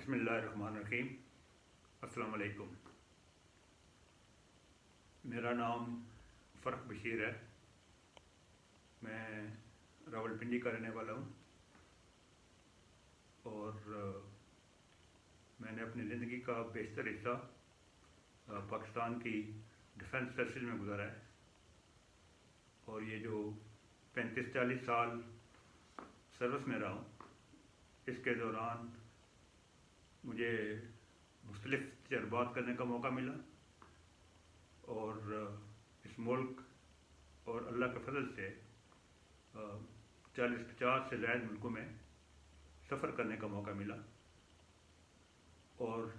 बिस्मिल्लाहिर्रहमानिर्रहीम। अस्सलाम वालेकुम। मेरा नाम फ़र्क बशीर है। मैं रावलपिंडी का रहने वाला हूँ और मैंने अपनी ज़िंदगी का बेशतर हिस्सा पाकिस्तान की डिफेंस सर्विसेज में गुजारा है। और ये जो 35-40 साल सर्विस में रहा हूँ, इसके दौरान मुझे मुख्तलिफ़ तजर्बात करने का मौका मिला और इस मुल्क और अल्लाह के फजल से 40-50 से ज़ायद मुल्कों में सफ़र करने का मौका मिला। और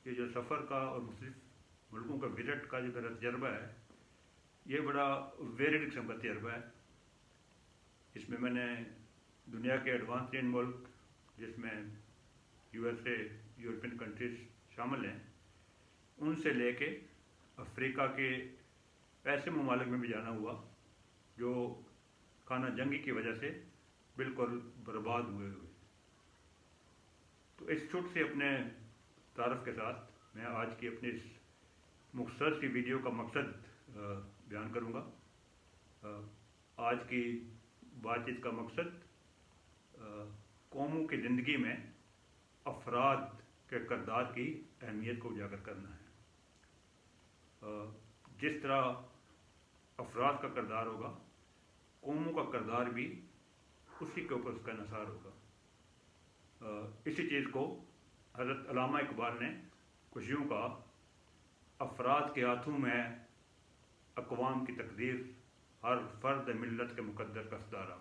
ये जो सफ़र का और मुख्तलिफ़ मुल्कों का विज़िट का जो मेरा तजर्बा है, ये बड़ा वेरिड किस्म का तजर्बा है। इसमें मैंने दुनिया के एडवांस तीन मुल्क, जिसमें USA, यूरोपियन कंट्रीज़ शामिल हैं, उनसे लेके अफ्रीका के ऐसे ममालिक में भी जाना हुआ जो खाना जंगी की वजह से बिल्कुल बर्बाद हुए। तो इस छोटे से अपने तारफ़ के साथ मैं आज की अपनी इस मुख्तसर सी वीडियो का मकसद बयान करूँगा। आज की बातचीत का मकसद कौमों की ज़िंदगी में अफराद के किरदार की अहमियत को उजागर करना है। जिस तरह अफराद का किरदार होगा, कौमों का किरदार भी उसी के ऊपर उसका निसार होगा। इसी चीज़ को हज़रत अल्लामा इकबाल ने कुछ यूँ कहा, अफराद के हाथों में अक़वाम की तकदीर, हर फ़र्द मिल्लत के मुक़द्दर का सदारा।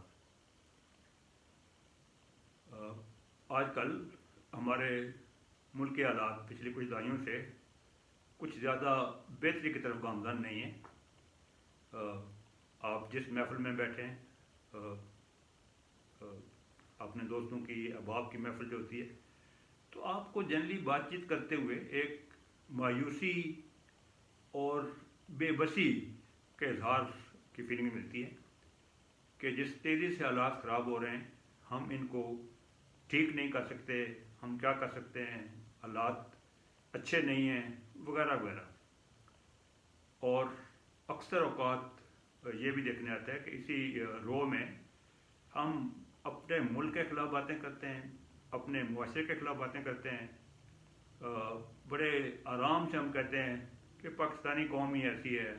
आजकल हमारे मुल्क के हालात पिछले कुछ दहाइयों से कुछ ज़्यादा बेहतरी की तरफ गामज़न नहीं है। आप जिस महफ़िल में बैठे हैं, अपने दोस्तों की, अहबाब की महफ़िल जो होती है, तो आपको जनरली बातचीत करते हुए एक मायूसी और बेबसी के इज़हार की फीलिंग मिलती है कि जिस तेज़ी से हालात ख़राब हो रहे हैं, हम इनको ठीक नहीं कर सकते, हम क्या कर सकते हैं, हालात अच्छे नहीं हैं, वगैरह वगैरह। और अक्सर औक़ात ये भी देखने आता है कि इसी रो में हम अपने मुल्क के ख़िलाफ़ बातें करते हैं, अपने मुआशरे के ख़िलाफ़ बातें करते हैं। बड़े आराम से हम कहते हैं कि पाकिस्तानी कौम ही ऐसी है,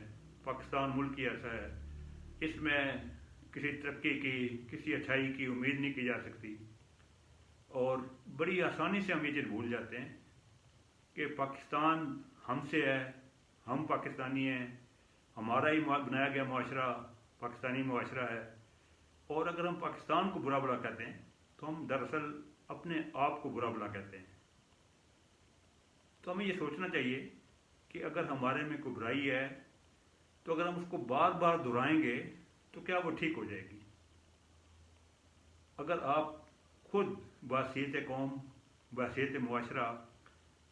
पाकिस्तान मुल्क ही ऐसा है, इसमें किसी तरक्की की, किसी अच्छाई की उम्मीद नहीं की जा सकती। और बड़ी आसानी से हम ये चीज़ भूल जाते हैं कि पाकिस्तान हमसे है, हम पाकिस्तानी हैं, हमारा ही बनाया गया मुआशरा पाकिस्तानी मुआशरा है। और अगर हम पाकिस्तान को बुरा भला कहते हैं तो हम दरअसल अपने आप को बुरा भला कहते हैं। तो हमें ये सोचना चाहिए कि अगर हमारे में कोई बुराई है तो अगर हम उसको बार बार दोहराएंगे तो क्या वो ठीक हो जाएगी। अगर आप खुद बहसीयत कौम, बहसीयत मुआशरा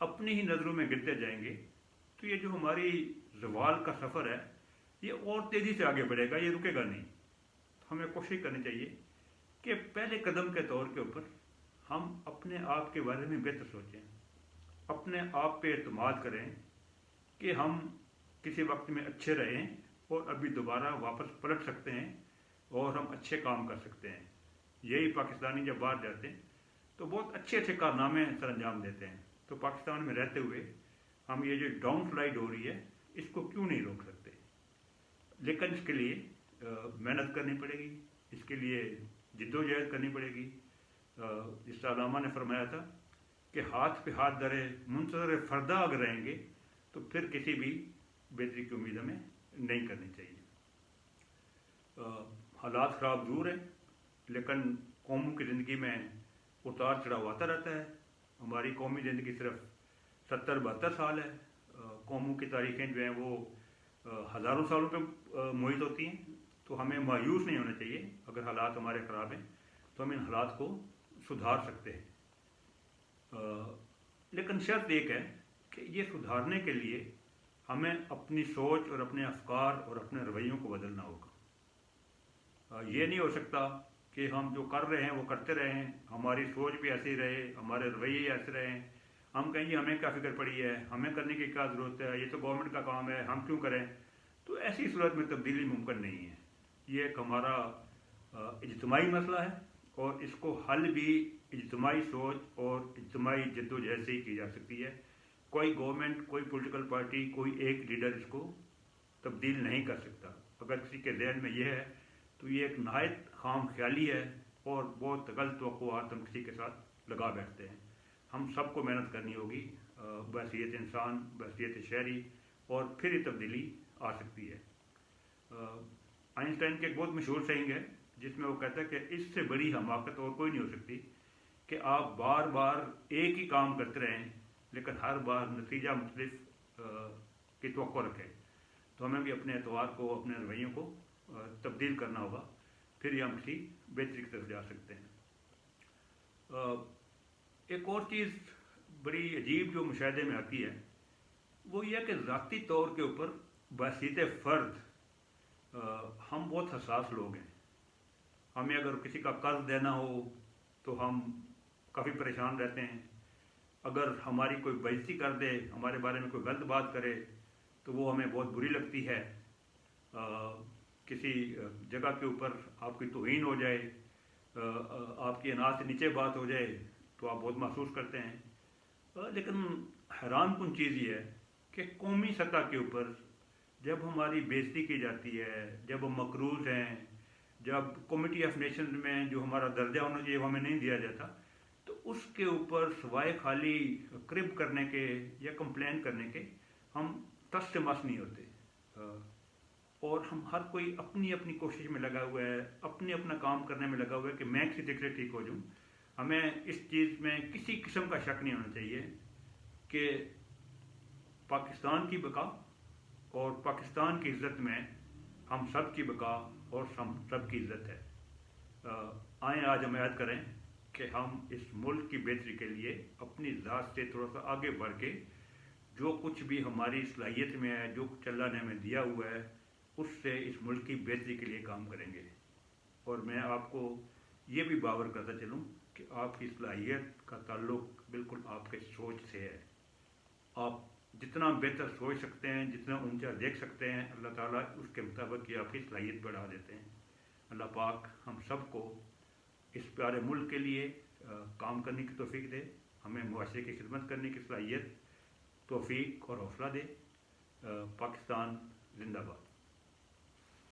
अपनी ही नज़रों में गिरते जाएंगे तो ये जो हमारी ज़वाल का सफ़र है, ये और तेज़ी से आगे बढ़ेगा, ये रुकेगा नहीं। तो हमें कोशिश करनी चाहिए कि पहले कदम के तौर के ऊपर हम अपने आप के बारे में बेहतर सोचें, अपने आप पे एतमाद करें कि हम किसी वक्त में अच्छे रहें और अभी दोबारा वापस पलट सकते हैं और हम अच्छे काम कर सकते हैं। यही पाकिस्तानी जब बाहर जाते हैं तो बहुत अच्छे अच्छे कारनामे सर अंजाम देते हैं। तो पाकिस्तान में रहते हुए हम ये जो डाउन स्लाइड हो रही है, इसको क्यों नहीं रोक सकते। लेकिन इसके लिए मेहनत करनी पड़ेगी, इसके लिए जिद्दोजहद करनी पड़ेगी। जिस अल्लामा ने फरमाया था कि हाथ पे हाथ धरे मुंतज़र फ़रदा अगर रहेंगे तो फिर किसी भी बेहतरी की उम्मीद हमें नहीं करनी चाहिए। हालात ख़राब ज़रूर हैं, लेकिन कौमों की ज़िंदगी में उतार चढ़ाव आता रहता है। हमारी कौमी ज़िंदगी सिर्फ 70-72 साल है। कौमों की तारीखें जो हैं वो हज़ारों सालों पे मुहित होती हैं। तो हमें मायूस नहीं होना चाहिए। अगर हालात हमारे ख़राब हैं तो हम इन हालात को सुधार सकते हैं। लेकिन शर्त एक है कि ये सुधारने के लिए हमें अपनी सोच और अपने अफकार और अपने रवैयों को बदलना होगा। ये नहीं हो सकता کہ ہم جو کر رہے ہیں وہ کرتے رہیں، ہماری سوچ بھی ایسی رہے، ہمارے رویے ایسے رہیں، ہم کہیں جی ہمیں کیا فکر پڑی ہے، ہمیں کرنے کی کیا ضرورت ہے، یہ تو گورنمنٹ کا کام ہے، ہم کیوں کریں؟ تو ایسی صورت میں تبدیلی ممکن نہیں ہے۔ یہ ایک ہمارا اجتماعی مسئلہ ہے، اور اس کو حل بھی اجتماعی سوچ اور اجتماعی جدوجہد سے ہی کی جا سکتی ہے۔ کوئی گورنمنٹ، کوئی پولیٹیکل پارٹی، کوئی ایک لیڈر اس کو تبدیل نہیں کر سکتا۔ اگر کسی کے ذہن میں یہ ہے تو یہ ایک نہایت خام خیالی ہے، اور بہت غلط توقعات ہم کسی کے ساتھ لگا بیٹھتے ہیں۔ ہم سب کو محنت کرنی ہوگی بحیثیت انسان، بحیثیت شہری، اور پھر یہ تبدیلی آ سکتی ہے۔ آئنسٹائن کے ایک بہت مشہور سینگ ہے جس میں وہ کہتا ہے کہ اس سے بڑی حماقت اور کوئی نہیں ہو سکتی کہ آپ بار بار ایک ہی کام کرتے رہیں لیکن ہر بار نتیجہ مختلف کی توقع رکھیں۔ تو ہمیں بھی اپنے اعتبار کو، اپنے رویوں کو تبدیل کرنا ہوگا، پھر یہ ہم کسی بہتری کی طرف جا سکتے ہیں۔ ایک اور چیز بڑی عجیب جو مشاہدے میں آتی ہے وہ یہ کہ ذاتی طور کے اوپر بحیثیت فرد ہم بہت حساس لوگ ہیں۔ ہمیں اگر کسی کا قرض دینا ہو تو ہم کافی پریشان رہتے ہیں، اگر ہماری کوئی بےعزتی کر دے، ہمارے بارے میں کوئی غلط بات کرے تو وہ ہمیں بہت بری لگتی ہے۔ کسی جگہ کے اوپر آپ کی توہین ہو جائے، آپ کی اناج سے نیچے بات ہو جائے تو آپ بہت محسوس کرتے ہیں۔ لیکن حیران کن چیز یہ ہے کہ قومی سطح کے اوپر جب ہماری بےعزتی کی جاتی ہے، جب ہم مقروض ہیں، جب کمیٹی آف نیشنز میں جو ہمارا درجہ ہونا چاہیے وہ ہمیں نہیں دیا جاتا، تو اس کے اوپر سوائے خالی کرب کرنے کے یا کمپلین کرنے کے ہم تس سے مس نہیں ہوتے، اور ہم ہر کوئی اپنی اپنی کوشش میں لگا ہوا ہے، اپنے اپنا کام کرنے میں لگا ہوا ہے کہ میں کسی طریقے سے ٹھیک ہو جاؤں۔ ہمیں اس چیز میں کسی قسم کا شک نہیں ہونا چاہیے کہ پاکستان کی بقا اور پاکستان کی عزت میں ہم سب کی بقا اور ہم سب کی عزت ہے۔ آئیں آج ہم یاد کریں کہ ہم اس ملک کی بہتری کے لیے اپنی ذات سے تھوڑا سا آگے بڑھ کے جو کچھ بھی ہماری صلاحیت میں ہے، جو کچھ اللہ نے ہمیں دیا ہوا ہے، اس سے اس ملک کی بہتری کے لیے کام کریں گے۔ اور میں آپ کو یہ بھی باور کرتا چلوں کہ آپ کی صلاحیت کا تعلق بالکل آپ کے سوچ سے ہے۔ آپ جتنا بہتر سوچ سکتے ہیں، جتنا اونچا دیکھ سکتے ہیں، اللہ تعالیٰ اس کے مطابق یہ آپ کی صلاحیت بڑھا دیتے ہیں۔ اللہ پاک ہم سب کو اس پیارے ملک کے لیے کام کرنے کی توفیق دے، ہمیں معاشرے کی خدمت کرنے کی صلاحیت، توفیق اور حوصلہ دے۔ پاکستان زندہ باد۔